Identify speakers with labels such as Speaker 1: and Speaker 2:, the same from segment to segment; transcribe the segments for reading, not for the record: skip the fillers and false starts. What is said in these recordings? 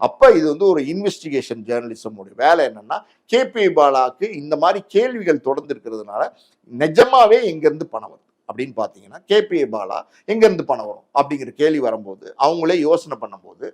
Speaker 1: அப்ப இது வந்து ஒரு இன்வெஸ்டிகேஷன் ஜேர்னலிசம் உடைய வேலை என்னன்னா, கேபி பாலாக்கு இந்த மாதிரி கேள்விகள் தொடர்ந்து இருக்கிறதுனால நிஜமாவே எங்க இருந்து பணம் வருது அப்படின்னு பாத்தீங்கன்னா, கேபி பாலா எங்க இருந்து பணம் வரும் அப்படிங்கிற கேள்வி வரும்போது அவங்களே யோசனை பண்ணும்போது,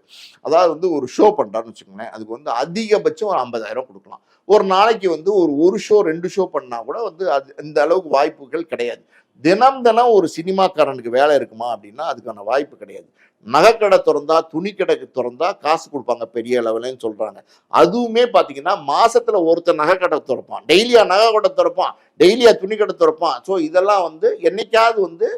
Speaker 1: அதாவது வந்து ஒரு ஷோ பண்றாருன்னு வச்சுக்கோங்களேன், அதுக்கு வந்து அதிகபட்சம் ஒரு 50,000 கொடுக்கலாம். ஒரு நாளைக்கு வந்து ஒரு ஷோ 2 ஷோ பண்ணா கூட வந்து அது இந்த அளவுக்கு வாய்ப்புகள் கிடையாது. தினம் தினம் ஒரு சினிமாக்காரனுக்கு வேலை இருக்குமா அப்படின்னா அதுக்கான வாய்ப்பு கிடையாது. நகைக்கடை திறந்தா, துணிக்கடை திறந்தா காசு கொடுப்பாங்க பெரிய லெவலுன்னு சொல்றாங்க. அதுவுமே பாத்தீங்கன்னா மாசத்துல ஒருத்தர் நகைக்கடை திறப்பான், டெய்லியா நகைக்கடை திறப்பான், டெய்லியா துணிக்கடை திறப்பான். ஸோ இதெல்லாம் வந்து என்னைக்காவது வந்து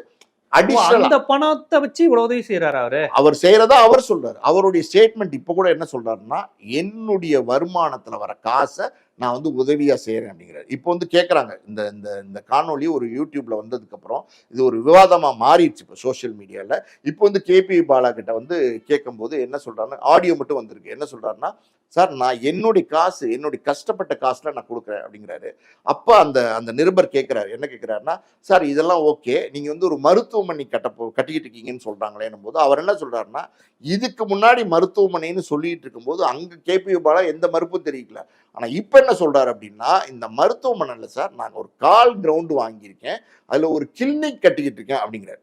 Speaker 2: அந்த பணத்தை வச்சு இவ்வளவு உதவி செய்யறாரு
Speaker 1: அவர் செய்யறதா அவர் சொல்றாரு. அவருடைய ஸ்டேட்மெண்ட் இப்ப கூட என்ன சொல்றாருன்னா, என்னுடைய வருமானத்துல வர காசை நான் வந்து உதவியா செய்யறேன் அப்படிங்கிறாரு. இப்போ வந்து கேட்கறாங்க, இந்த இந்த இந்த காணொலி ஒரு யூடியூப்ல வந்ததுக்கு அப்புறம் இது ஒரு விவாதமா மாறிடுச்சு இப்போ சோசியல் மீடியால. இப்போ வந்து கேபி பாலா கிட்ட வந்து கேட்கும்போது என்ன சொல்றாருன்னா, ஆடியோ மட்டும் வந்திருக்கு. என்ன சொல்றாருன்னா, சார் நான் என்னுடைய காசு, என்னுடைய கஷ்டப்பட்ட காசுல நான் கொடுக்குறேன் அப்படிங்கிறாரு. அப்ப அந்த அந்த நிருபர் கேட்கிறாரு, என்ன கேட்கிறாருன்னா, சார் இதெல்லாம் ஓகே, நீங்க வந்து ஒரு மருத்துவமனை கட்டிக்கிட்டு இருக்கீங்கன்னு சொல்றாங்களேன்னும் போது அவர் என்ன சொல்றாருன்னா, இதுக்கு முன்னாடி மருத்துவமனைன்னு சொல்லிட்டு இருக்கும்போது அங்க கேபி பாலா எந்த மறுப்பும் தெரிவிக்கல. ஆனா இப்ப என்ன சொல்றாரு அப்படின்னா, இந்த மருத்துவமனையில சார் நாங்க ஒரு கால் கிரவுண்ட் வாங்கியிருக்கேன், அதுல ஒரு கிளினிக் கட்டிக்கிட்டு இருக்கேன் அப்படிங்கிறாரு.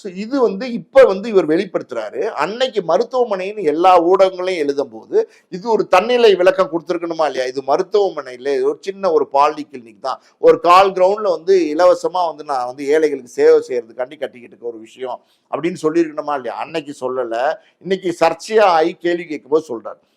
Speaker 1: ஸோ இது வந்து இப்ப வந்து இவர் வெளிப்படுத்துறாரு. அன்னைக்கு மருத்துவமனைன்னு எல்லா ஊடகங்களையும் எழுதும் போது இது ஒரு தன்னிலை விளக்கம் கொடுத்துருக்கணுமா இல்லையா? இது மருத்துவமனையில் ஒரு சின்ன ஒரு பாலி கிளினிக் தான், ஒரு கால் கிரவுண்ட்ல வந்து இலவசமா வந்து நான் வந்து ஏழைகளுக்கு சேவை செய்யறதுக்காண்டி கட்டிக்கிட்டு இருக்க ஒரு விஷயம் அப்படின்னு சொல்லியிருக்கணுமா இல்லையா? அன்னைக்கு சொல்லல, இன்னைக்கு சர்ச்சையா ஆகி கேள்வி கேட்கும்போது சொல்றாரு.